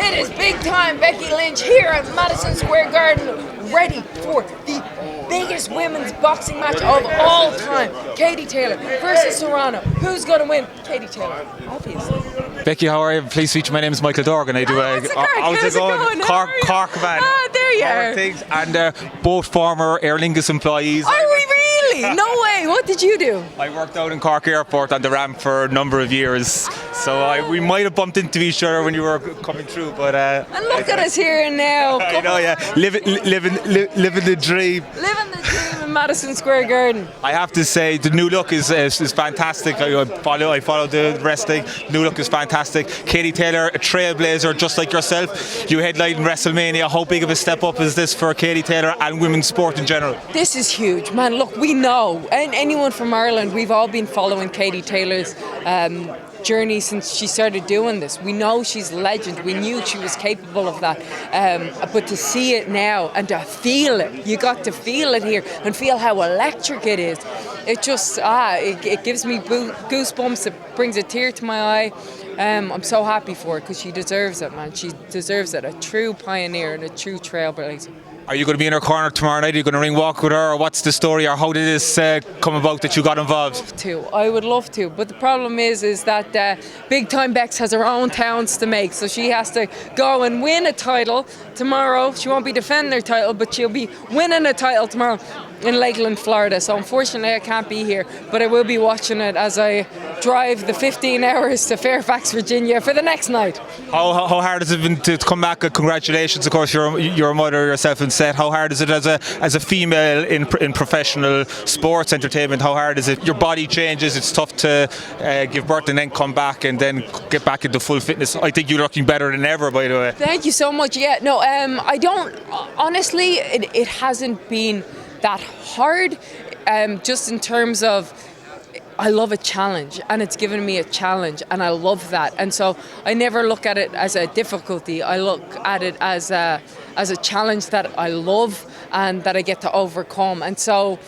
It is big time. Becky Lynch here at Madison Square Garden, ready for the biggest women's boxing match of all time. Katie Taylor versus Serrano. Who's going to win? Katie Taylor, obviously. Becky, how are you? Please feature. My name is Michael Dorgan. I do How's it going? Cork man. Ah, there you are. Things. And both former Aer Lingus employees. Are we really? No way. What did you do? I worked out in Cork Airport on the ramp for a number of years, so we might have bumped into each other when you were coming through. But and look at us here now. I know, yeah, living the dream. Living the dream in Madison Square Garden. I have to say the new look is fantastic. I follow the wrestling. New look is fantastic. Katie Taylor, a trailblazer just like yourself. You headline WrestleMania. How big of a step up is this for Katie Taylor and women's sport in general? This is huge, man. Look, we know, and anyone from Ireland, we've all been following Katie Taylor's journey since she started doing this. We know she's a legend. We knew she was capable of that. But to see it now and to feel it, you got to feel it here and feel how electric it is. It just, it gives me goosebumps. It brings a tear to my eye. I'm so happy for her because she deserves it, man. She deserves it. A true pioneer and a true trailblazer. Are you going to be in her corner tomorrow night? Are you going to ring walk with her, or what's the story, or how did this come about that you got involved? I would love to, but the problem is that Big Time Bex has her own towns to make, so she has to go and win a title tomorrow. She won't be defending her title, but she'll be winning a title tomorrow in Lakeland, Florida. So unfortunately I can't be here, but I will be watching it as I drive the 15 hours to Fairfax, Virginia for the next night. How hard has it been to come back? Congratulations, of course, you're a mother yourself and set. How hard is it as a female in professional sports entertainment? How hard is it? Your body changes, it's tough to give birth and then come back and then get back into full fitness. I think you're looking better than ever, by the way. Thank you so much. Yeah, no, I don't, honestly, it hasn't been that hard, just in terms of I love a challenge, and it's given me a challenge, and I love that. And so I never look at it as a difficulty. I look at it as a challenge that I love and that I get to overcome. And so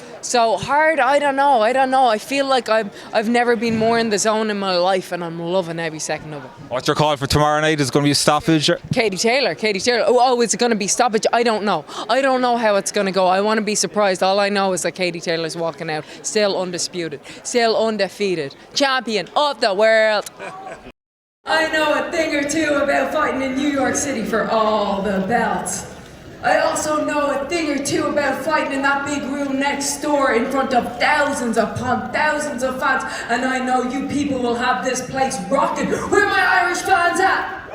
hard, I don't know. I feel like I've never been more in the zone in my life, and I'm loving every second of it. What's your call for tomorrow night? Is it going to be a stoppage? Katie Taylor. Oh, is it going to be stoppage? I don't know how it's going to go. I want to be surprised. All I know is that Katie Taylor's walking out still undisputed, still undefeated, champion of the world. I know a thing or two about fighting in New York City for all the belts. I also know a thing or two about fighting in that big room next door in front of thousands upon thousands of fans, and I know you people will have this place rocking. Where are my Irish fans at?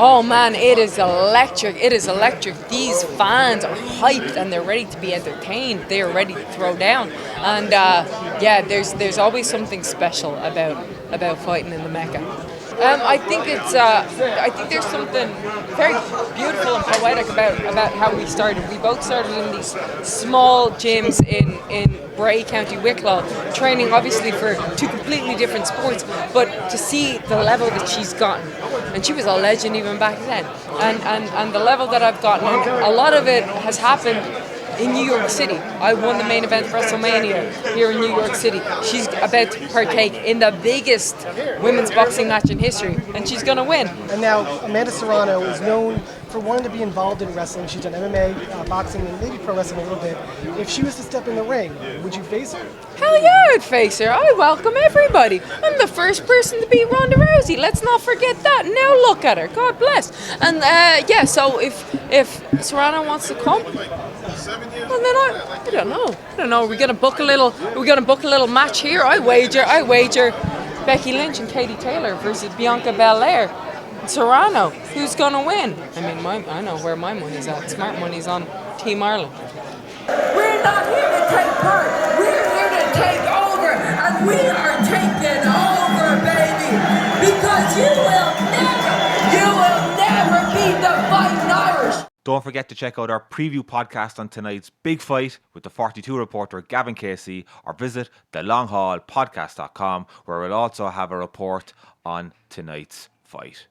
Oh man, it is electric. It is electric. These fans are hyped and they're ready to be entertained. They are ready to throw down. And there's always something special about fighting in the Mecca. I think there's something very beautiful and poetic about how we started. We both started in these small gyms in Bray, County Wicklow, training obviously for two completely different sports, but to see the level that she's gotten, and she was a legend even back then, and the level that I've gotten, and a lot of it has happened in New York City. I won the main event of WrestleMania here in New York City. She's about to partake in the biggest women's boxing match in history, and she's going to win. And now Amanda Serrano is known for wanting to be involved in wrestling. She's done MMA, boxing, and maybe pro wrestling a little bit. If she was to step in the ring, would you face her? Hell yeah, I'd face her. I welcome everybody. I'm the first person to beat Ronda Rousey. Let's not forget that. Now look at her. God bless. And so if Serrano wants to come, well, then I don't know. We're gonna book a little match here. I wager Becky Lynch and Katie Taylor versus Bianca Belair. Serrano, who's gonna win? I mean, I know where my money's at. Smart money's on Team Ireland. We're not here to take part. We're here to take over, and we are taking over, baby. Because you will never beat the Fighting Irish. Don't forget to check out our preview podcast on tonight's big fight with the 42 reporter Gavin Casey, or visit thelonghaulpodcast.com, where we'll also have a report on tonight's fight.